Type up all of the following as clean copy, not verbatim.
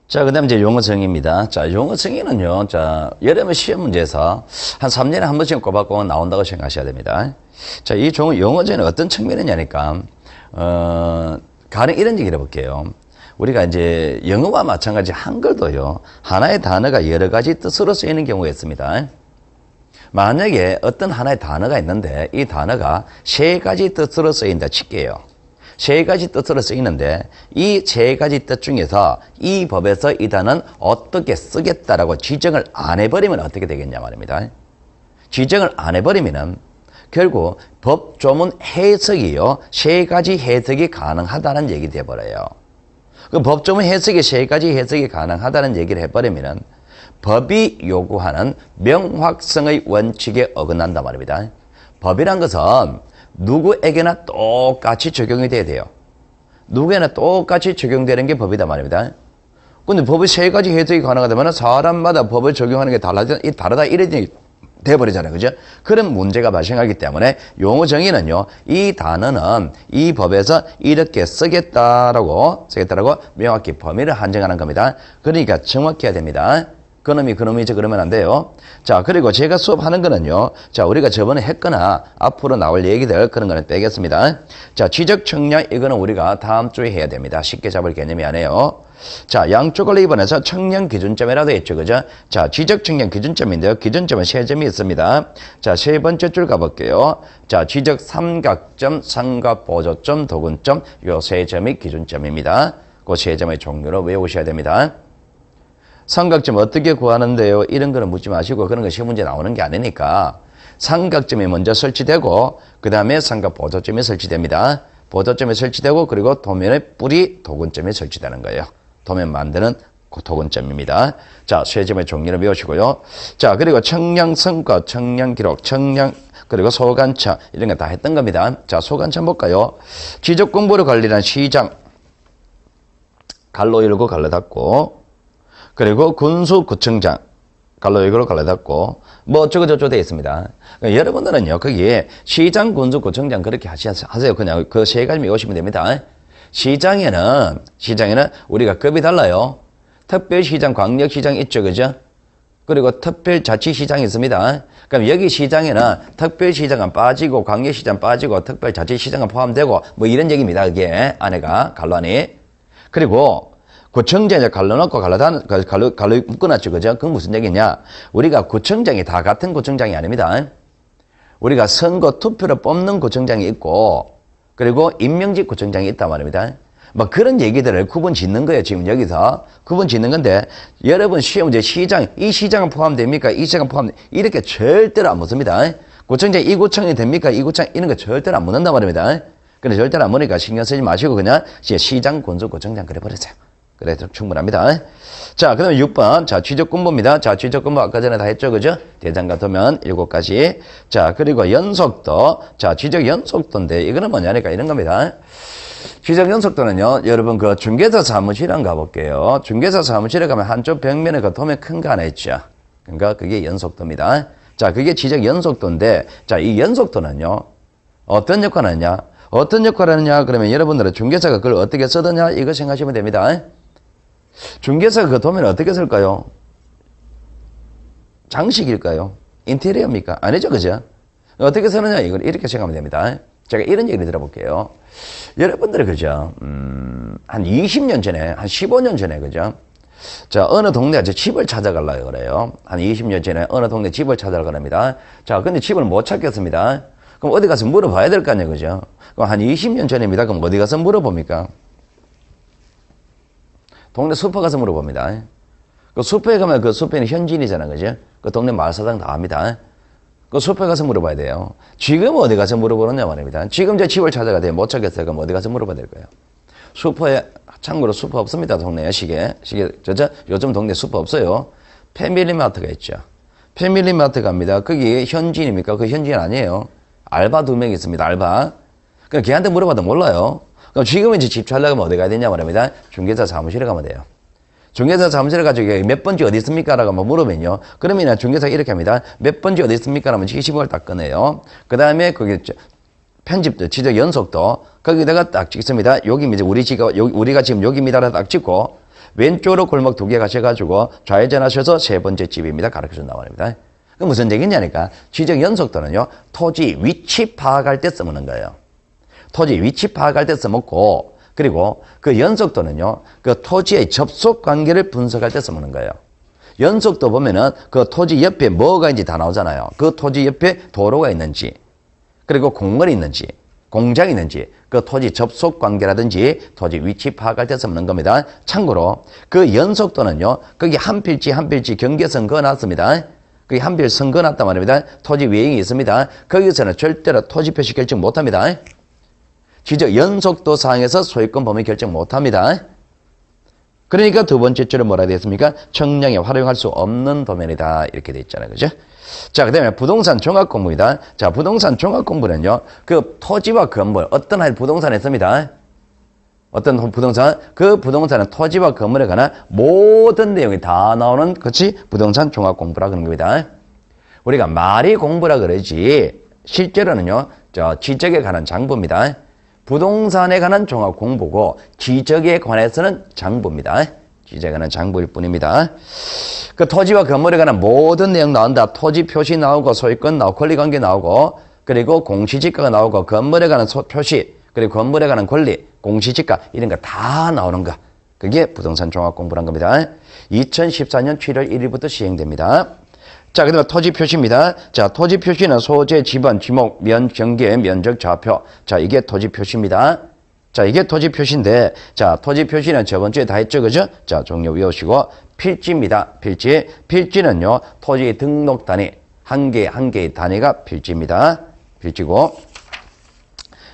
자, 그 다음에 이제 용어 정의입니다. 자, 용어 정의는요, 자, 여러분 시험 문제에서 한 3년에 한 번씩 꼬박꼬박 나온다고 생각하셔야 됩니다. 자, 이 용어 정의는 어떤 측면이냐니까, 가령 이런 얘기를 해볼게요. 우리가 이제 영어와 마찬가지 한글도요, 하나의 단어가 여러 가지 뜻으로 쓰이는 경우가 있습니다. 만약에 어떤 하나의 단어가 있는데 이 단어가 세 가지 뜻으로 쓰인다 칠게요. 세 가지 뜻으로 쓰이는데 이 세 가지 뜻 중에서 이 법에서 이 단어는 어떻게 쓰겠다라고 지정을 안 해버리면 어떻게 되겠냐 말입니다. 지정을 안 해버리면은 결국 법조문 해석이요, 세 가지 해석이 가능하다는 얘기 돼버려요. 그 법조문 해석이 세 가지 해석이 가능하다는 얘기를 해버리면은 법이 요구하는 명확성의 원칙에 어긋난단 말입니다. 법이란 것은 누구에게나 똑같이 적용이 돼야 돼요. 누구에게나 똑같이 적용되는 게 법이다 말입니다. 근데 법이 세 가지 해석이 가능하다면 사람마다 법을 적용하는 게 다르다 이래 돼버리잖아요. 그죠? 그런 문제가 발생하기 때문에 용어 정의는요, 이 단어는 이 법에서 이렇게 쓰겠다라고 명확히 범위를 한정하는 겁니다. 그러니까 정확해야 됩니다. 그놈이죠. 그러면 안 돼요. 자, 그리고 제가 수업하는 거는요. 자, 우리가 저번에 했거나 앞으로 나올 얘기들 그런 거는 빼겠습니다. 자, 지적 청량 이거는 우리가 다음 주에 해야 됩니다. 쉽게 잡을 개념이 아니에요. 자, 양쪽을 입원해서 청량 기준점이라도 했죠. 그죠? 자, 지적 청량 기준점인데요. 기준점은 세 점이 있습니다. 자, 세 번째 줄 가볼게요. 자, 지적 삼각점, 삼각 보조점, 도근점 요 세 점이 기준점입니다. 그 세 점의 종류로 외우셔야 됩니다. 삼각점 어떻게 구하는데요? 이런 거는 묻지 마시고 그런 거 시험 문제 나오는 게 아니니까 삼각점이 먼저 설치되고 그 다음에 삼각 보조점이 설치됩니다. 보조점이 설치되고 그리고 도면의 뿌리 도근점이 설치되는 거예요. 도면 만드는 도근점입니다. 자, 세 점의 종류를 외우시고요. 자, 그리고 청량 성과, 청량 기록, 청량 그리고 소관차 이런 거 다 했던 겁니다. 자, 소관차 볼까요? 지적 공부를 관리한 시장 갈로 열고 갈로 닫고 그리고 군수구청장 갈로 열고 갈로 닫고 뭐 어쩌고저쩌고 되어 있습니다. 그러니까 여러분들은요 거기에 시장, 군수구청장 그렇게 하세요. 그냥 그 세 가지 외우시면 됩니다. 시장에는 우리가 급이 달라요. 특별시장, 광역시장 있죠, 그죠? 그리고 특별자치시장이 있습니다. 그럼 여기 시장에는 특별시장은 빠지고 광역시장 빠지고 특별자치시장은 포함되고 뭐 이런 얘기입니다. 그게 안에가 갈로안이. 그리고 구청장에 갈로 넣고 갈로 묶어놨죠. 그죠? 그건 무슨 얘기냐? 우리가 구청장이 다 같은 구청장이 아닙니다. 우리가 선거 투표로 뽑는 구청장이 있고, 그리고 임명직 구청장이 있단 말입니다. 뭐 그런 얘기들을 구분 짓는 거예요. 지금 여기서. 구분 짓는 건데, 여러분 시험 문제 이 시장은 포함됩니까? 이 시장은 이렇게 절대로 안 묻습니다. 구청장 이 구청이 됩니까? 이 구청, 이런 거 절대로 안 묻는단 말입니다. 근데 절대로 안 묻으니까 신경 쓰지 마시고 그냥 시장, 군수, 구청장 그래 버리세요. 그래도 충분합니다. 자, 그 다음에 6번. 자, 지적 공부입니다. 자, 지적 공부 아까 전에 다 했죠. 그죠? 대장과 도면 7가지. 자, 그리고 연속도. 자, 지적 연속도인데, 이거는 뭐냐니까 이런 겁니다. 지적 연속도는요, 여러분 그 중개사 사무실 한번 가볼게요. 중개사 사무실에 가면 한쪽 벽면에 그 도면 큰 거 하나 있죠. 그러니까 그게 연속도입니다. 자, 그게 지적 연속도인데, 자, 이 연속도는요, 어떤 역할을 하느냐? 어떤 역할을 하느냐? 그러면 여러분들은 중개사가 그걸 어떻게 쓰느냐? 이거 생각하시면 됩니다. 중개사가 그 도면을 어떻게 쓸까요? 장식일까요? 인테리어입니까? 아니죠, 그죠? 어떻게 쓰느냐? 이걸 이렇게 생각하면 됩니다. 제가 이런 얘기를 들어볼게요. 여러분들이 그죠? 한 20년 전에, 한 15년 전에, 그죠? 자, 어느 동네 집을 찾아가려고 그래요. 한 20년 전에 어느 동네 집을 찾아가려고 합니다. 자, 근데 집을 못 찾겠습니다. 그럼 어디 가서 물어봐야 될 거 아니에요, 그죠? 그럼 한 20년 전입니다. 그럼 어디 가서 물어봅니까? 동네 슈퍼 가서 물어봅니다. 그 슈퍼에 가면 그 슈퍼에는 현지인이잖아, 그죠? 그 동네 마을사장 다 압니다. 그 슈퍼에 가서 물어봐야 돼요. 지금 어디 가서 물어보느냐 말입니다. 지금 제 집을 찾아가야 돼요. 못 찾겠어요. 그럼 어디 가서 물어봐야 될까요? 슈퍼에, 참고로 슈퍼 없습니다, 동네에. 요즘 동네 슈퍼 없어요. 패밀리마트가 있죠. 패밀리마트 갑니다. 거기 현지인입니까? 그 현지인 아니에요. 알바 2명 있습니다, 알바. 그럼 걔한테 물어봐도 몰라요. 그럼 지금 이제 집 찾으려면 어디 가야 되냐 말입니다. 중개사 사무실에 가면 돼요. 중개사 사무실에 가지고 몇 번지 어디 있습니까? 라고 물으면요. 그러면 중개사가 이렇게 합니다. 몇 번지 어디 있습니까? 라면 20원을 딱 꺼내요. 그 다음에 그게 편집도, 지적 연속도, 거기다가 딱 찍습니다. 여기 이제 우리가 지금 여기입니다라고 딱 찍고, 왼쪽으로 골목 2개 가셔가지고 좌회전하셔서 3번째 집입니다. 가르쳐서 나옵니다. 그 무슨 얘기냐니까 지적 연속도는요. 토지 위치 파악할 때 써먹는 거예요. 토지 위치 파악할 때 써먹고 그리고 그 연속도는요. 그 토지의 접속 관계를 분석할 때 써먹는 거예요. 연속도 보면은 그 토지 옆에 뭐가 있는지 다 나오잖아요. 그 토지 옆에 도로가 있는지 그리고 공원이 있는지 공장이 있는지 그 토지 접속 관계라든지 토지 위치 파악할 때 쓰는 겁니다. 참고로 그 연속도는요. 거기 한 필지 한 필지 경계선 그어놨습니다. 거기 한 필선 그어놨단 말입니다. 토지 외형이 있습니다. 거기서는 절대로 토지 표시 결정 못합니다. 지적 연속도 사항에서 소유권 범위 결정 못합니다. 그러니까 두 번째 줄은 뭐라 되어 있습니까? 청량에 활용할 수 없는 도면이다. 이렇게 되어 있잖아요. 그죠? 자, 그 다음에 부동산 종합공부입니다. 자, 부동산 종합공부는요. 그 토지와 건물, 어떤 한 부동산에 있습니다. 어떤 부동산, 그 부동산은 토지와 건물에 관한 모든 내용이 다 나오는 것이 부동산 종합공부라 그런 겁니다. 우리가 말이 공부라 그러지 실제로는요. 지적에 관한 장부입니다. 부동산에 관한 종합공부고 지적에 관해서는 장부입니다. 지적에 관한 장부일 뿐입니다. 그 토지와 건물에 관한 모든 내용 나온다. 토지 표시 나오고 소유권 나오고 권리관계 나오고 그리고 공시지가가 나오고 건물에 관한 표시 그리고 건물에 관한 권리 공시지가 이런 거 다 나오는 거. 그게 부동산 종합공부란 겁니다. 2014년 7월 1일부터 시행됩니다. 자, 그 다음에 토지 표시입니다. 자, 토지 표시는 소재, 지번, 지목, 면, 경계, 면적, 좌표. 자, 이게 토지 표시입니다. 자, 이게 토지 표시인데, 자, 토지 표시는 저번 주에 다 했죠, 그죠? 자, 종료 외우시고, 필지입니다. 필지. 필지는요, 토지 등록 단위, 한 개의 단위가 필지입니다. 필지고.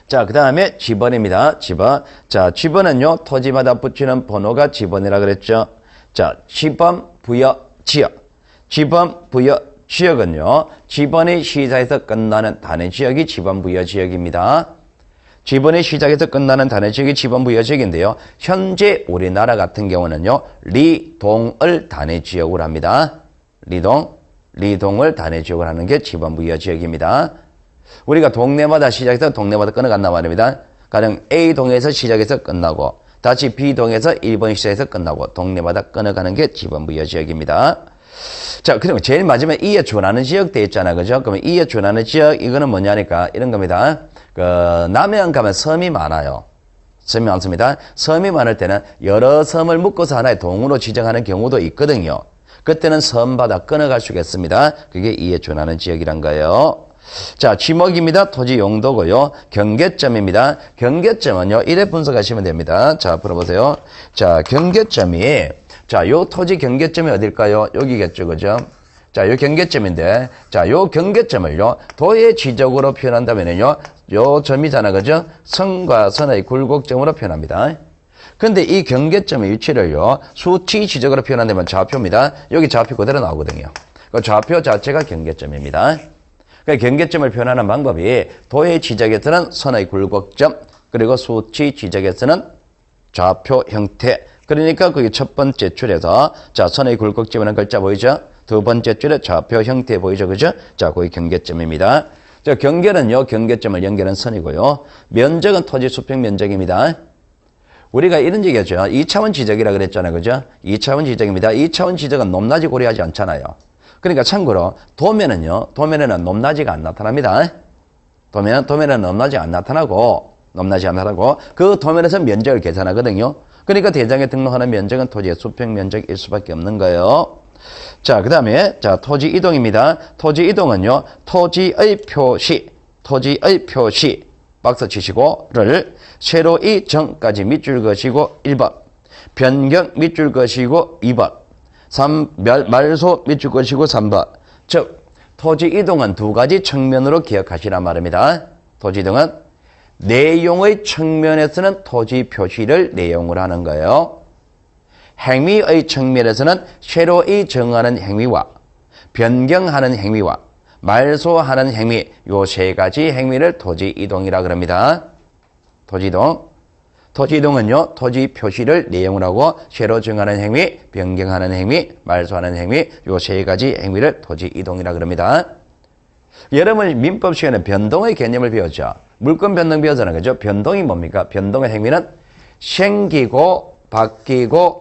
자, 그 다음에 지번입니다. 지번. 자, 지번은요, 토지마다 붙이는 번호가 지번이라 그랬죠. 자, 지번, 부여, 지역. 지번, 부여, 지역은요. 지번이 시작해서 끝나는 단위 지역이 지번, 부여 지역입니다. 지번이 시작해서 끝나는 단위 지역이 지번, 부여 지역인데요. 현재 우리나라 같은 경우는요. 리동을 단위 지역으로 합니다. 리동을 단위 지역으로 하는 게 지번, 부여 지역입니다. 우리가 동네마다 시작해서 동네마다 끊어간단 말입니다. 가령 A동에서 시작해서 끝나고 다시 B동에서 1번 시작해서 끝나고 동네마다 끊어가는 게 지번, 부여 지역입니다. 자, 그리고 제일 마지막에 이에 준하는 지역 돼 있잖아. 그죠? 그러면 이에 준하는 지역, 이거는 뭐냐니까, 이런 겁니다. 남해안 가면 섬이 많아요. 섬이 많습니다. 섬이 많을 때는 여러 섬을 묶어서 하나의 동으로 지정하는 경우도 있거든요. 그때는 섬마다 끊어갈 수가 있습니다. 그게 이에 준하는 지역이란 거예요. 자, 지목입니다. 토지 용도고요. 경계점입니다. 경계점은요, 이래 분석하시면 됩니다. 자, 풀어보세요. 자, 경계점이 자, 요 토지 경계점이 어딜까요? 여기겠죠, 그죠? 자, 요 경계점인데, 자, 요 경계점을요, 도의 지적으로 표현한다면요, 요 점이잖아, 그죠? 선과 선의 굴곡점으로 표현합니다. 근데 이 경계점의 위치를요, 수치 지적으로 표현한다면 좌표입니다. 여기 좌표 그대로 나오거든요. 그 좌표 자체가 경계점입니다. 그 경계점을 표현하는 방법이 도의 지적에서는 선의 굴곡점, 그리고 수치 지적에서는 좌표 형태, 그러니까 그게 첫 번째 줄에서 자, 선의 굴곡점이라는 글자 보이죠? 두 번째 줄에 좌표 형태 보이죠? 그죠? 자, 그게 경계점입니다. 자, 경계는요, 경계점을 연결한 선이고요. 면적은 토지 수평 면적입니다. 우리가 이런 얘기했죠. 2차원 지적이라 그랬잖아요. 그죠? 2차원 지적입니다. 2차원 지적은 높낮이 고려하지 않잖아요. 그러니까 참고로 도면에는 높낮이가 안 나타납니다. 도면에는 높낮이 안 나타나고 그 도면에서 면적을 계산하거든요. 그러니까 대장에 등록하는 면적은 토지의 수평 면적일 수밖에 없는 거예요. 자, 그 다음에, 자, 토지 이동입니다. 토지 이동은요, 토지의 표시, 박스 치시고,를 세로의 정까지 밑줄 그시고 1번, 변경 밑줄 그시고 2번, 말소 밑줄 그시고 3번. 즉, 토지 이동은 두 가지 측면으로 기억하시란 말입니다. 토지 이동은 내용의 측면에서는 토지 표시를 내용으로 하는 거예요. 행위의 측면에서는 세로의 정하는 행위와 변경하는 행위와 말소하는 행위, 요 세 가지 행위를 토지 이동이라 그럽니다. 토지 이동. 토지 이동은요, 토지 표시를 내용으로 하고 세로 정하는 행위, 변경하는 행위, 말소하는 행위, 요 세 가지 행위를 토지 이동이라 그럽니다. 여러분 민법 시간에 변동의 개념을 배웠죠. 물권 변동 배웠잖아요. 그죠? 변동이 뭡니까? 변동의 행위는 생기고 바뀌고